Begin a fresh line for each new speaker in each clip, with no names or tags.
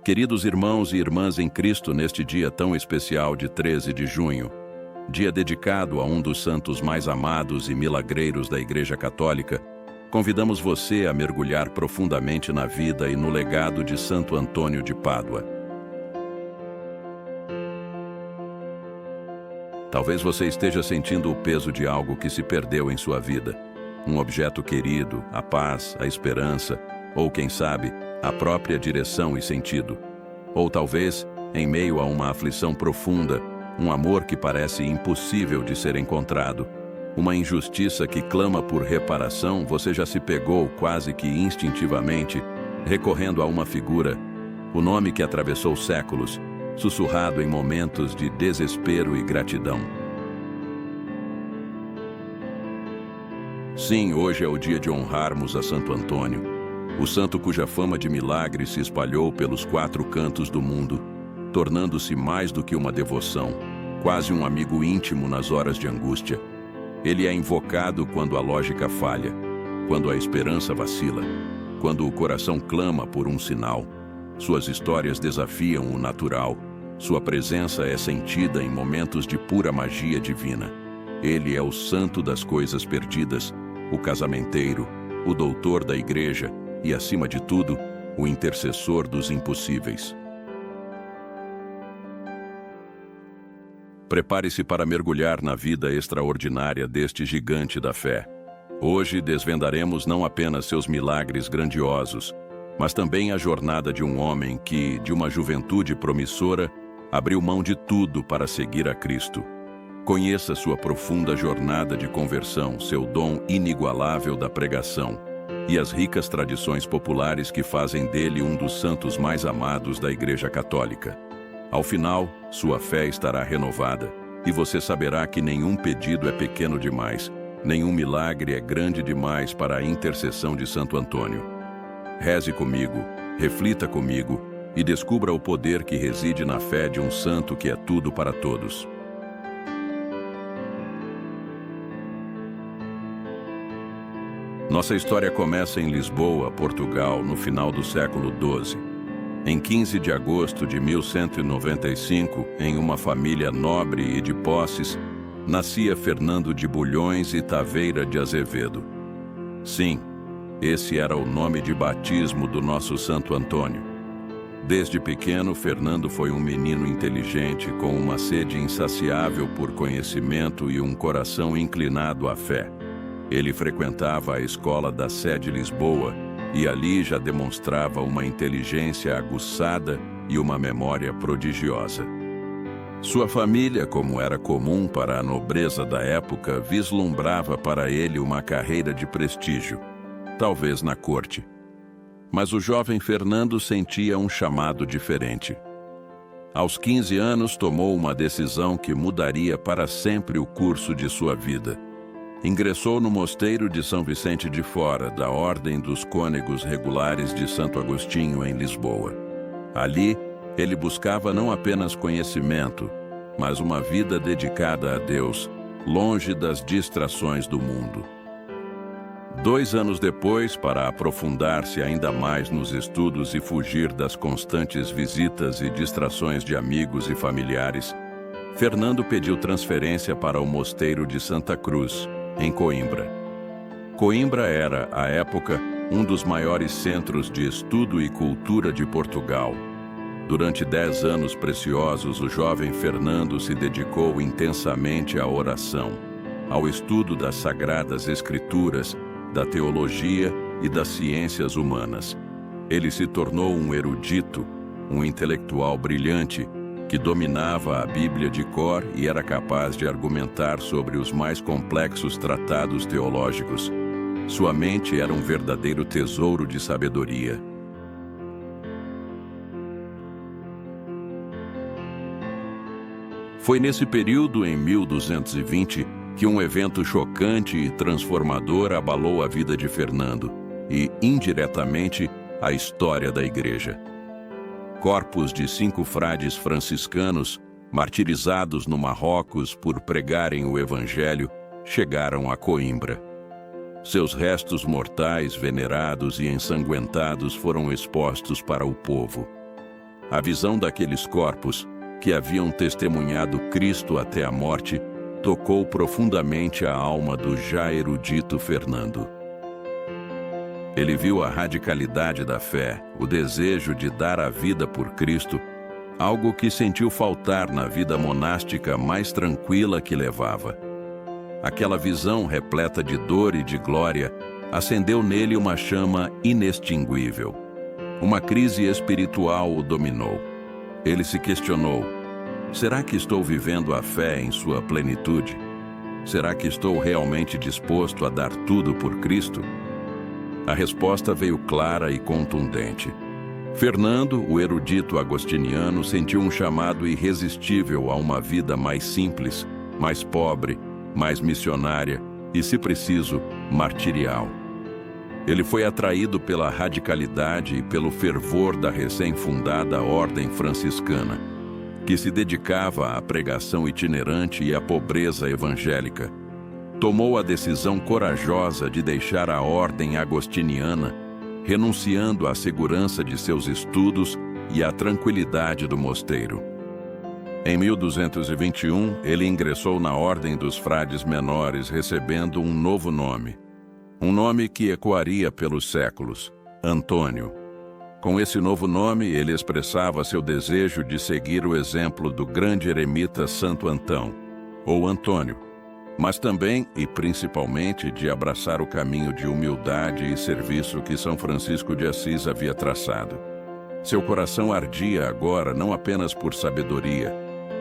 Queridos irmãos e irmãs em Cristo, neste dia tão especial de 13 de junho, dia dedicado a um dos santos mais amados e milagreiros da Igreja Católica, convidamos você a mergulhar profundamente na vida e no legado de Santo Antônio de Pádua. Talvez você esteja sentindo o peso de algo que se perdeu em sua vida. Um objeto querido, a paz, a esperança, ou quem sabe, a própria direção e sentido. Ou talvez, em meio a uma aflição profunda, um amor que parece impossível de ser encontrado, uma injustiça que clama por reparação, você já se pegou quase que instintivamente, recorrendo a uma figura, o nome que atravessou séculos, sussurrado em momentos de desespero e gratidão. Sim, hoje é o dia de honrarmos a Santo Antônio, o santo cuja fama de milagre se espalhou pelos 4 cantos do mundo, tornando-se mais do que uma devoção, quase um amigo íntimo nas horas de angústia. Ele é invocado quando a lógica falha, quando a esperança vacila, quando o coração clama por um sinal. Suas histórias desafiam o natural. Sua presença é sentida em momentos de pura magia divina. Ele é o santo das coisas perdidas, o casamenteiro, o doutor da igreja e, acima de tudo, o intercessor dos impossíveis. Prepare-se para mergulhar na vida extraordinária deste gigante da fé. Hoje desvendaremos não apenas seus milagres grandiosos, mas também a jornada de um homem que, de uma juventude promissora, abriu mão de tudo para seguir a Cristo. Conheça sua profunda jornada de conversão, seu dom inigualável da pregação e as ricas tradições populares que fazem dele um dos santos mais amados da Igreja Católica. Ao final, sua fé estará renovada e você saberá que nenhum pedido é pequeno demais, nenhum milagre é grande demais para a intercessão de Santo Antônio. Reze comigo, reflita comigo e descubra o poder que reside na fé de um santo que é tudo para todos. Nossa história começa em Lisboa, Portugal, no final do século XII. Em 15 de agosto de 1195, em uma família nobre e de posses, nascia Fernando de Bulhões e Taveira de Azevedo. Sim, esse era o nome de batismo do nosso Santo Antônio. Desde pequeno, Fernando foi um menino inteligente, com uma sede insaciável por conhecimento e um coração inclinado à fé. Ele frequentava a escola da Sé de Lisboa e ali já demonstrava uma inteligência aguçada e uma memória prodigiosa. Sua família, como era comum para a nobreza da época, vislumbrava para ele uma carreira de prestígio, talvez na corte. Mas o jovem Fernando sentia um chamado diferente. Aos 15 anos, tomou uma decisão que mudaria para sempre o curso de sua vida. Ingressou no mosteiro de São Vicente de Fora, da Ordem dos Cônegos Regulares de Santo Agostinho, em Lisboa. Ali, ele buscava não apenas conhecimento, mas uma vida dedicada a Deus, longe das distrações do mundo. 2 anos depois, para aprofundar-se ainda mais nos estudos e fugir das constantes visitas e distrações de amigos e familiares, Fernando pediu transferência para o mosteiro de Santa Cruz, em Coimbra. Coimbra era, à época, um dos maiores centros de estudo e cultura de Portugal. Durante 10 anos preciosos, o jovem Fernando se dedicou intensamente à oração, ao estudo das Sagradas Escrituras, da teologia e das ciências humanas. Ele se tornou um erudito, um intelectual brilhante, que dominava a Bíblia de cor e era capaz de argumentar sobre os mais complexos tratados teológicos. Sua mente era um verdadeiro tesouro de sabedoria. Foi nesse período, em 1220, que um evento chocante e transformador abalou a vida de Fernando e, indiretamente, a história da Igreja. Corpos de 5 frades franciscanos, martirizados no Marrocos por pregarem o Evangelho, chegaram a Coimbra. Seus restos mortais, venerados e ensanguentados, foram expostos para o povo. A visão daqueles corpos, que haviam testemunhado Cristo até a morte, tocou profundamente a alma do já erudito Fernando. Ele viu a radicalidade da fé, o desejo de dar a vida por Cristo, algo que sentiu faltar na vida monástica mais tranquila que levava. Aquela visão repleta de dor e de glória acendeu nele uma chama inextinguível. Uma crise espiritual o dominou. Ele se questionou: será que estou vivendo a fé em sua plenitude? Será que estou realmente disposto a dar tudo por Cristo? A resposta veio clara e contundente. Fernando, o erudito agostiniano, sentiu um chamado irresistível a uma vida mais simples, mais pobre, mais missionária e, se preciso, martirial. Ele foi atraído pela radicalidade e pelo fervor da recém-fundada Ordem Franciscana, que se dedicava à pregação itinerante e à pobreza evangélica. Tomou a decisão corajosa de deixar a Ordem Agostiniana, renunciando à segurança de seus estudos e à tranquilidade do mosteiro. Em 1221, ele ingressou na Ordem dos Frades Menores, recebendo um novo nome. Um nome que ecoaria pelos séculos: Antônio. Com esse novo nome, ele expressava seu desejo de seguir o exemplo do grande eremita Santo Antão, ou Antônio, mas também e principalmente de abraçar o caminho de humildade e serviço que São Francisco de Assis havia traçado. Seu coração ardia agora não apenas por sabedoria,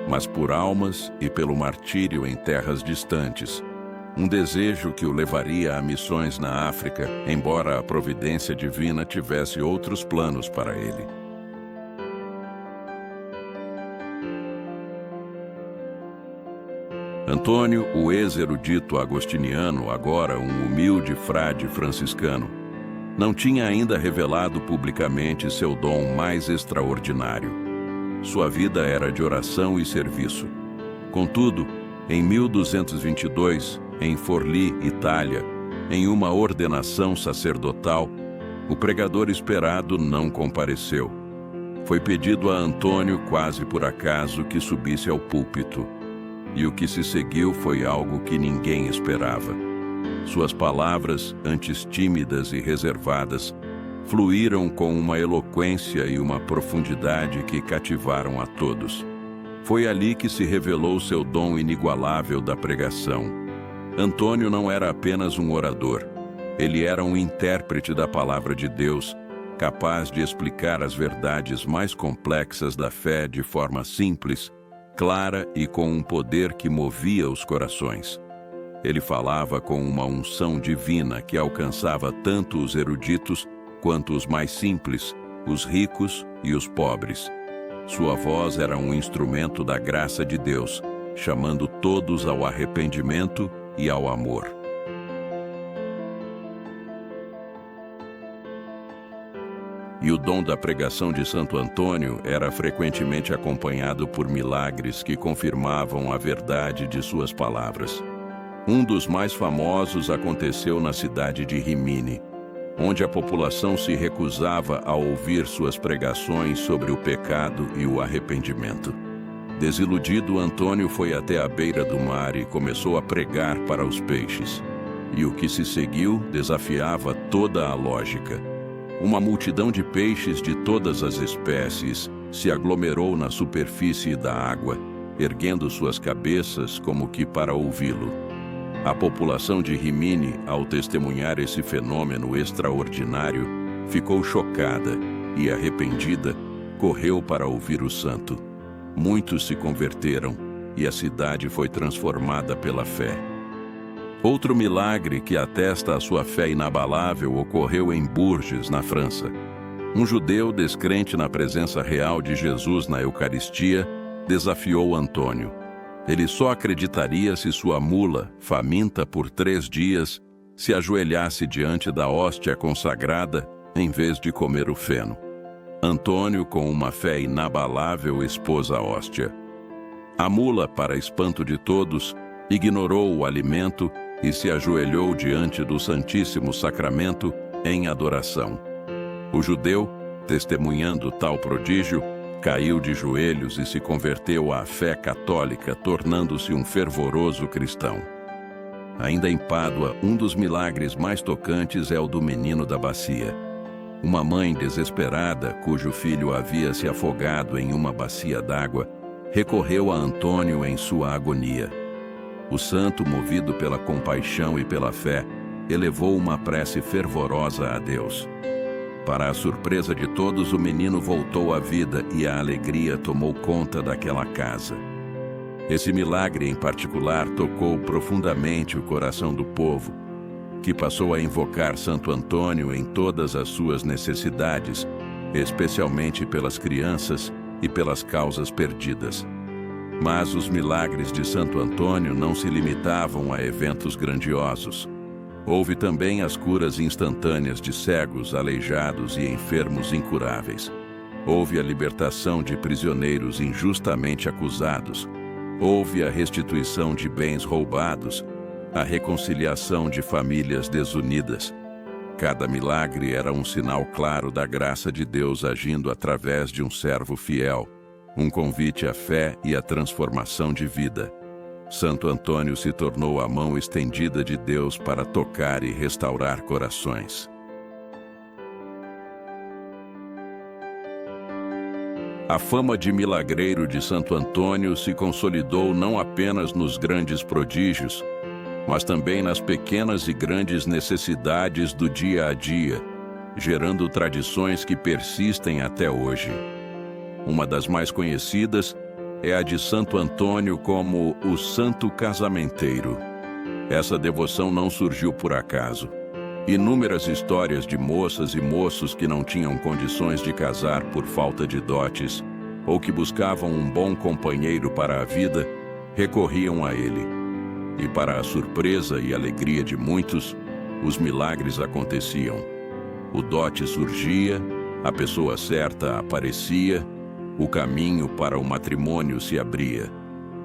mas por almas e pelo martírio em terras distantes, um desejo que o levaria a missões na África, embora a providência divina tivesse outros planos para ele. Antônio, o ex-erudito agostiniano, agora um humilde frade franciscano, não tinha ainda revelado publicamente seu dom mais extraordinário. Sua vida era de oração e serviço. Contudo, em 1222, em Forlì, Itália, em uma ordenação sacerdotal, o pregador esperado não compareceu. Foi pedido a Antônio, quase por acaso, que subisse ao púlpito. E o que se seguiu foi algo que ninguém esperava. Suas palavras, antes tímidas e reservadas, fluíram com uma eloquência e uma profundidade que cativaram a todos. Foi ali que se revelou seu dom inigualável da pregação. Antônio não era apenas um orador. Ele era um intérprete da palavra de Deus, capaz de explicar as verdades mais complexas da fé de forma simples, clara e com um poder que movia os corações. Ele falava com uma unção divina que alcançava tanto os eruditos quanto os mais simples, os ricos e os pobres. Sua voz era um instrumento da graça de Deus, chamando todos ao arrependimento e ao amor. E o dom da pregação de Santo Antônio era frequentemente acompanhado por milagres que confirmavam a verdade de suas palavras. Um dos mais famosos aconteceu na cidade de Rimini, onde a população se recusava a ouvir suas pregações sobre o pecado e o arrependimento. Desiludido, Antônio foi até a beira do mar e começou a pregar para os peixes. E o que se seguiu desafiava toda a lógica. Uma multidão de peixes de todas as espécies se aglomerou na superfície da água, erguendo suas cabeças como que para ouvi-lo. A população de Rimini, ao testemunhar esse fenômeno extraordinário, ficou chocada e, arrependida, correu para ouvir o santo. Muitos se converteram e a cidade foi transformada pela fé. Outro milagre que atesta a sua fé inabalável ocorreu em Bourges, na França. Um judeu descrente na presença real de Jesus na Eucaristia desafiou Antônio. Ele só acreditaria se sua mula, faminta por 3 dias, se ajoelhasse diante da hóstia consagrada em vez de comer o feno. Antônio, com uma fé inabalável, expôs a hóstia. A mula, para espanto de todos, ignorou o alimento e se ajoelhou diante do Santíssimo Sacramento em adoração. O judeu, testemunhando tal prodígio, Caiu de joelhos e se converteu à fé católica, tornando-se um fervoroso cristão. Ainda em Pádua, um dos milagres mais tocantes é o do menino da bacia. Uma mãe desesperada, cujo filho havia se afogado em uma bacia d'água, recorreu a Antônio em sua agonia. O santo, movido pela compaixão e pela fé, elevou uma prece fervorosa a Deus. Para a surpresa de todos, o menino voltou à vida e a alegria tomou conta daquela casa. Esse milagre em particular tocou profundamente o coração do povo, que passou a invocar Santo Antônio em todas as suas necessidades, especialmente pelas crianças e pelas causas perdidas. Mas os milagres de Santo Antônio não se limitavam a eventos grandiosos. Houve também as curas instantâneas de cegos, aleijados e enfermos incuráveis. Houve a libertação de prisioneiros injustamente acusados. Houve a restituição de bens roubados, a reconciliação de famílias desunidas. Cada milagre era um sinal claro da graça de Deus agindo através de um servo fiel, um convite à fé e à transformação de vida. Santo Antônio se tornou a mão estendida de Deus para tocar e restaurar corações. A fama de milagreiro de Santo Antônio se consolidou não apenas nos grandes prodígios, mas também nas pequenas e grandes necessidades do dia a dia, gerando tradições que persistem até hoje. Uma das mais conhecidas é a de Santo Antônio como o Santo Casamenteiro. Essa devoção não surgiu por acaso. Inúmeras histórias de moças e moços que não tinham condições de casar por falta de dotes ou que buscavam um bom companheiro para a vida, recorriam a ele. E para a surpresa e alegria de muitos, os milagres aconteciam. O dote surgia, a pessoa certa aparecia, o caminho para o matrimônio se abria.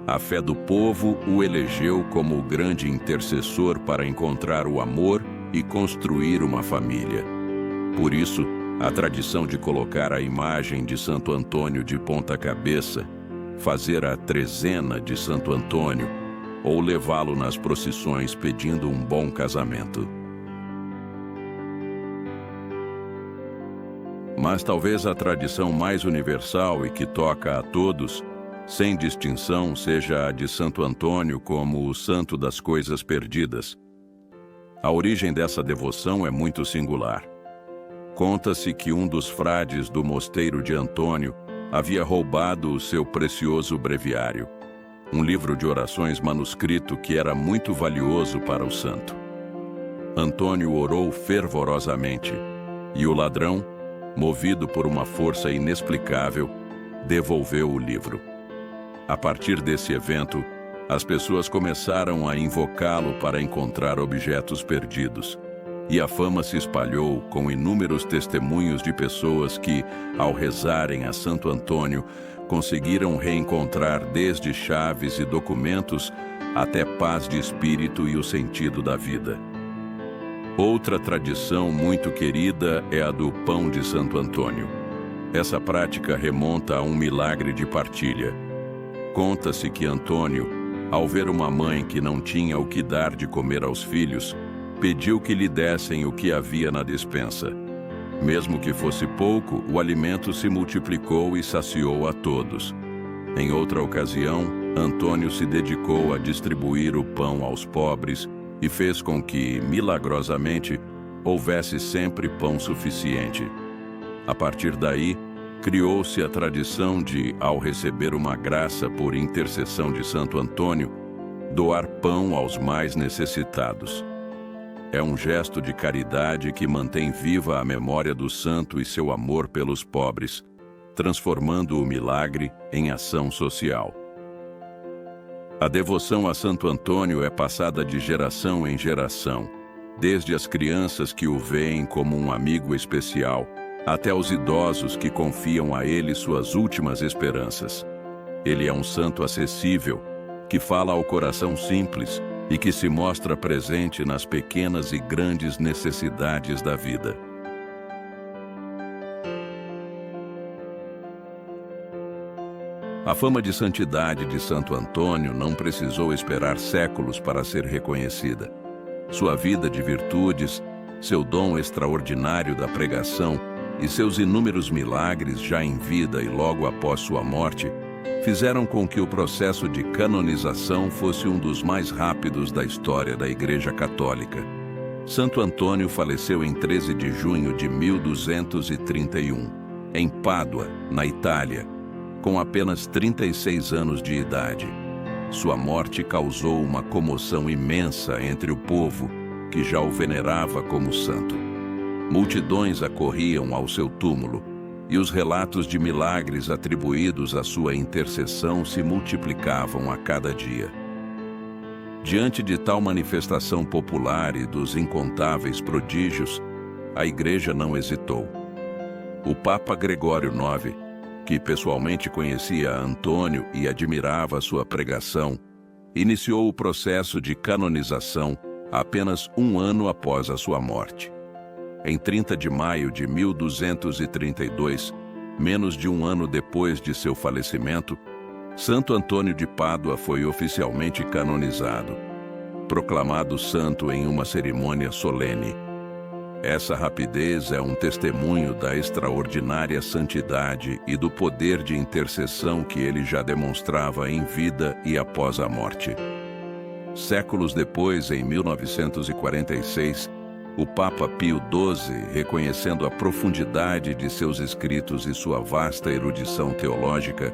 A fé do povo o elegeu como o grande intercessor para encontrar o amor e construir uma família. Por isso, a tradição de colocar a imagem de Santo Antônio de ponta cabeça, fazer a trezena de Santo Antônio ou levá-lo nas procissões pedindo um bom casamento. Mas talvez a tradição mais universal e que toca a todos, sem distinção, seja a de Santo Antônio como o santo das coisas perdidas. A origem dessa devoção é muito singular. Conta-se que um dos frades do mosteiro de Antônio havia roubado o seu precioso breviário, um livro de orações manuscrito que era muito valioso para o santo. Antônio orou fervorosamente, e o ladrão, movido por uma força inexplicável, devolveu o livro. A partir desse evento, as pessoas começaram a invocá-lo para encontrar objetos perdidos, e a fama se espalhou com inúmeros testemunhos de pessoas que, ao rezarem a Santo Antônio, conseguiram reencontrar desde chaves e documentos até paz de espírito e o sentido da vida. Outra tradição muito querida é a do pão de Santo Antônio. Essa prática remonta a um milagre de partilha. Conta-se que Antônio, ao ver uma mãe que não tinha o que dar de comer aos filhos, pediu que lhe dessem o que havia na despensa. Mesmo que fosse pouco, o alimento se multiplicou e saciou a todos. Em outra ocasião, Antônio se dedicou a distribuir o pão aos pobres e fez com que, milagrosamente, houvesse sempre pão suficiente. A partir daí, criou-se a tradição de, ao receber uma graça por intercessão de Santo Antônio, doar pão aos mais necessitados. É um gesto de caridade que mantém viva a memória do santo e seu amor pelos pobres, transformando o milagre em ação social. A devoção a Santo Antônio é passada de geração em geração, desde as crianças que o veem como um amigo especial, até os idosos que confiam a ele suas últimas esperanças. Ele é um santo acessível, que fala ao coração simples e que se mostra presente nas pequenas e grandes necessidades da vida. A fama de santidade de Santo Antônio não precisou esperar séculos para ser reconhecida. Sua vida de virtudes, seu dom extraordinário da pregação e seus inúmeros milagres já em vida e logo após sua morte fizeram com que o processo de canonização fosse um dos mais rápidos da história da Igreja Católica. Santo Antônio faleceu em 13 de junho de 1231, em Pádua, na Itália, com apenas 36 anos de idade. Sua morte causou uma comoção imensa entre o povo, que já o venerava como santo. Multidões acorriam ao seu túmulo, e os relatos de milagres atribuídos à sua intercessão se multiplicavam a cada dia. Diante de tal manifestação popular e dos incontáveis prodígios, a Igreja não hesitou. O Papa Gregório IX, que pessoalmente conhecia Antônio e admirava sua pregação, iniciou o processo de canonização apenas um ano após a sua morte. Em 30 de maio de 1232, menos de um ano depois de seu falecimento, Santo Antônio de Pádua foi oficialmente canonizado, proclamado santo em uma cerimônia solene. Essa rapidez é um testemunho da extraordinária santidade e do poder de intercessão que ele já demonstrava em vida e após a morte. Séculos depois, em 1946, o Papa Pio XII, reconhecendo a profundidade de seus escritos e sua vasta erudição teológica,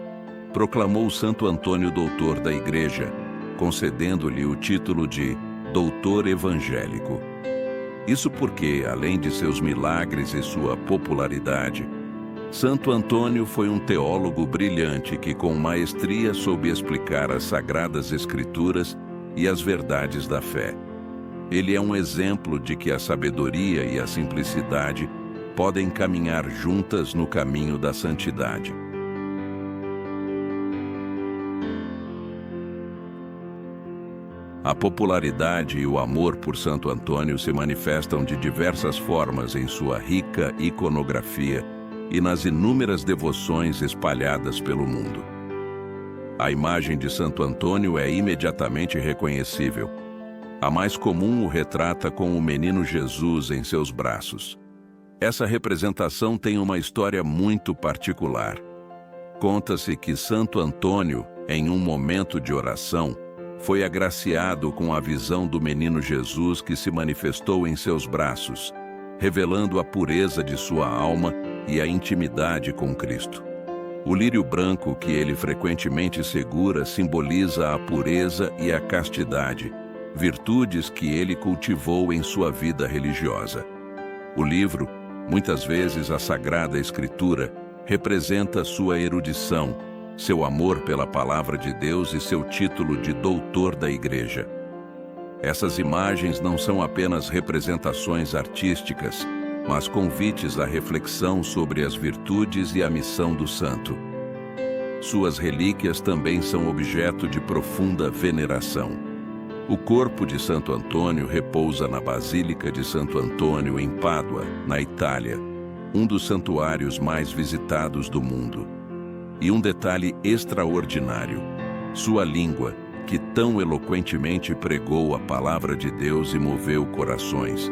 proclamou Santo Antônio doutor da Igreja, concedendo-lhe o título de doutor evangélico. Isso porque, além de seus milagres e sua popularidade, Santo Antônio foi um teólogo brilhante que com maestria soube explicar as Sagradas Escrituras e as verdades da fé. Ele é um exemplo de que a sabedoria e a simplicidade podem caminhar juntas no caminho da santidade. A popularidade e o amor por Santo Antônio se manifestam de diversas formas em sua rica iconografia e nas inúmeras devoções espalhadas pelo mundo. A imagem de Santo Antônio é imediatamente reconhecível. A mais comum o retrata com o menino Jesus em seus braços. Essa representação tem uma história muito particular. Conta-se que Santo Antônio, em um momento de oração, foi agraciado com a visão do menino Jesus que se manifestou em seus braços, revelando a pureza de sua alma e a intimidade com Cristo. O lírio branco que ele frequentemente segura simboliza a pureza e a castidade, virtudes que ele cultivou em sua vida religiosa. O livro, muitas vezes a Sagrada Escritura, representa sua erudição, seu amor pela palavra de Deus e seu título de doutor da Igreja. Essas imagens não são apenas representações artísticas, mas convites à reflexão sobre as virtudes e a missão do santo. Suas relíquias também são objeto de profunda veneração. O corpo de Santo Antônio repousa na Basílica de Santo Antônio, em Pádua, na Itália, um dos santuários mais visitados do mundo. E um detalhe extraordinário: sua língua, que tão eloquentemente pregou a palavra de Deus e moveu corações,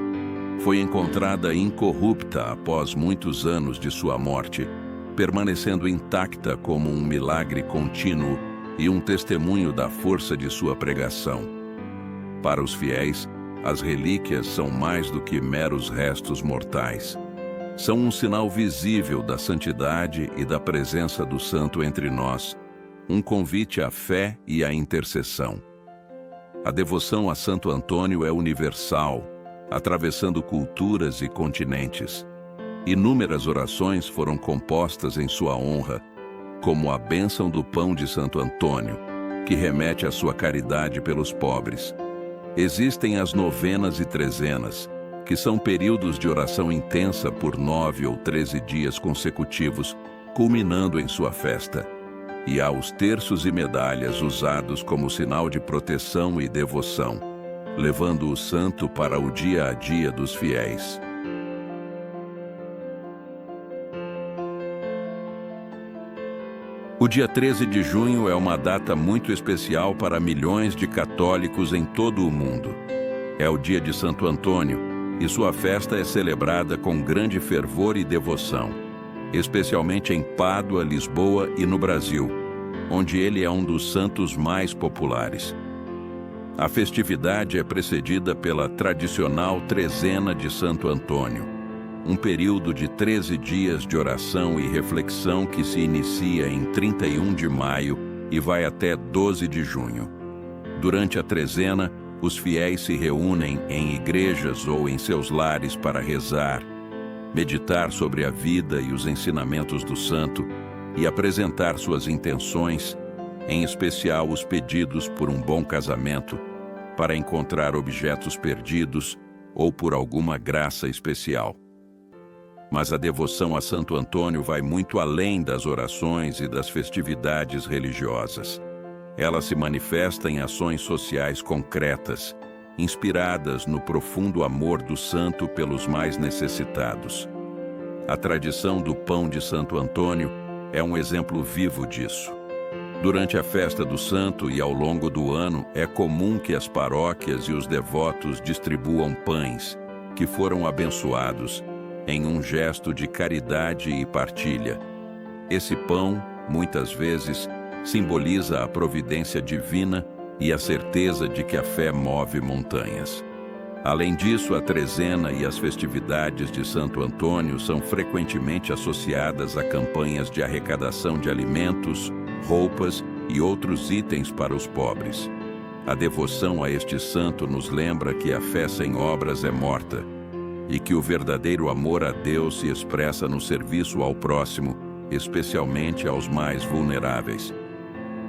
foi encontrada incorrupta após muitos anos de sua morte, permanecendo intacta como um milagre contínuo e um testemunho da força de sua pregação. Para os fiéis, as relíquias são mais do que meros restos mortais. São um sinal visível da santidade e da presença do santo entre nós, um convite à fé e à intercessão. A devoção a Santo Antônio é universal, atravessando culturas e continentes. Inúmeras orações foram compostas em sua honra, como a bênção do pão de Santo Antônio, que remete à sua caridade pelos pobres. Existem as novenas e trezenas, que são períodos de oração intensa por 9 ou 13 dias consecutivos, culminando em sua festa. E há os terços e medalhas usados como sinal de proteção e devoção, levando o santo para o dia a dia dos fiéis. O dia 13 de junho é uma data muito especial para milhões de católicos em todo o mundo. É o dia de Santo Antônio e sua festa é celebrada com grande fervor e devoção, especialmente em Pádua, Lisboa e no Brasil, onde ele é um dos santos mais populares. A festividade é precedida pela tradicional Trezena de Santo Antônio, um período de 13 dias de oração e reflexão que se inicia em 31 de maio e vai até 12 de junho. Durante a trezena, os fiéis se reúnem em igrejas ou em seus lares para rezar, meditar sobre a vida e os ensinamentos do santo e apresentar suas intenções, em especial os pedidos por um bom casamento, para encontrar objetos perdidos ou por alguma graça especial. Mas a devoção a Santo Antônio vai muito além das orações e das festividades religiosas. Ela se manifesta em ações sociais concretas, inspiradas no profundo amor do santo pelos mais necessitados. A tradição do pão de Santo Antônio é um exemplo vivo disso. Durante a festa do santo e ao longo do ano, é comum que as paróquias e os devotos distribuam pães, que foram abençoados, em um gesto de caridade e partilha. Esse pão, muitas vezes, simboliza a providência divina e a certeza de que a fé move montanhas. Além disso, a trezena e as festividades de Santo Antônio são frequentemente associadas a campanhas de arrecadação de alimentos, roupas e outros itens para os pobres. A devoção a este santo nos lembra que a fé sem obras é morta, e que o verdadeiro amor a Deus se expressa no serviço ao próximo, especialmente aos mais vulneráveis.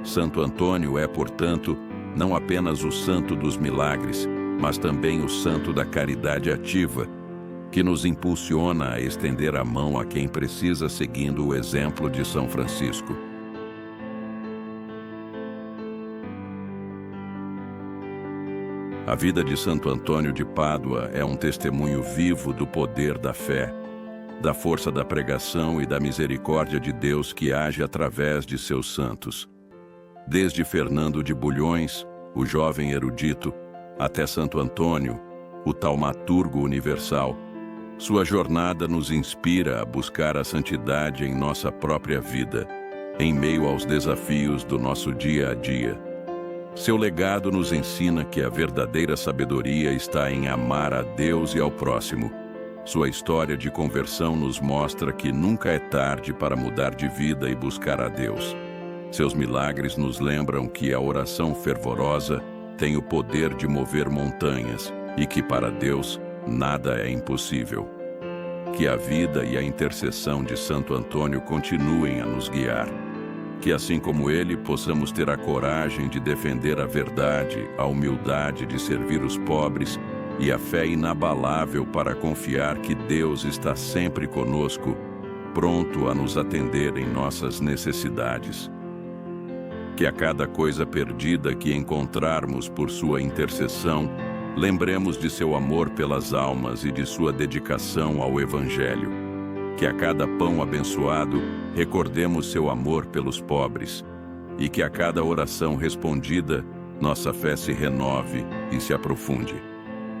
Santo Antônio é, portanto, não apenas o santo dos milagres, mas também o santo da caridade ativa, que nos impulsiona a estender a mão a quem precisa seguindo o exemplo de São Francisco. A vida de Santo Antônio de Pádua é um testemunho vivo do poder da fé, da força da pregação e da misericórdia de Deus que age através de seus santos. Desde Fernando de Bulhões, o jovem erudito, até Santo Antônio, o taumaturgo universal, sua jornada nos inspira a buscar a santidade em nossa própria vida, em meio aos desafios do nosso dia a dia. Seu legado nos ensina que a verdadeira sabedoria está em amar a Deus e ao próximo. Sua história de conversão nos mostra que nunca é tarde para mudar de vida e buscar a Deus. Seus milagres nos lembram que a oração fervorosa tem o poder de mover montanhas e que para Deus nada é impossível. Que a vida e a intercessão de Santo Antônio continuem a nos guiar. Que assim como ele, possamos ter a coragem de defender a verdade, a humildade de servir os pobres e a fé inabalável para confiar que Deus está sempre conosco, pronto a nos atender em nossas necessidades. Que a cada coisa perdida que encontrarmos por sua intercessão, lembremos de seu amor pelas almas e de sua dedicação ao Evangelho. Que a cada pão abençoado, recordemos seu amor pelos pobres. E que a cada oração respondida, nossa fé se renove e se aprofunde.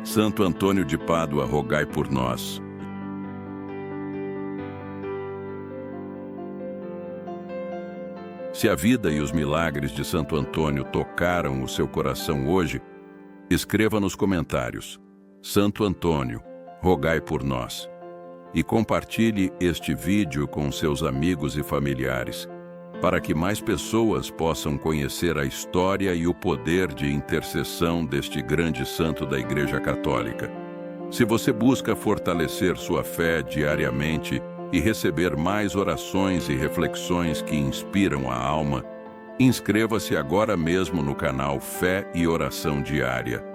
Santo Antônio de Pádua, rogai por nós. Se a vida e os milagres de Santo Antônio tocaram o seu coração hoje, escreva nos comentários: Santo Antônio, rogai por nós. E compartilhe este vídeo com seus amigos e familiares, para que mais pessoas possam conhecer a história e o poder de intercessão deste grande santo da Igreja Católica. Se você busca fortalecer sua fé diariamente e receber mais orações e reflexões que inspiram a alma, inscreva-se agora mesmo no canal Fé e Oração Diária.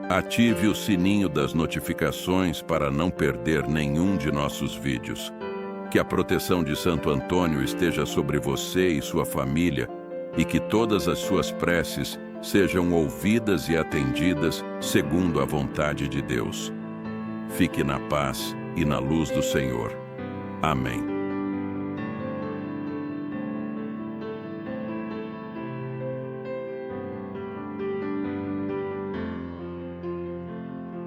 Ative o sininho das notificações para não perder nenhum de nossos vídeos. Que a proteção de Santo Antônio esteja sobre você e sua família e que todas as suas preces sejam ouvidas e atendidas segundo a vontade de Deus. Fique na paz e na luz do Senhor. Amém.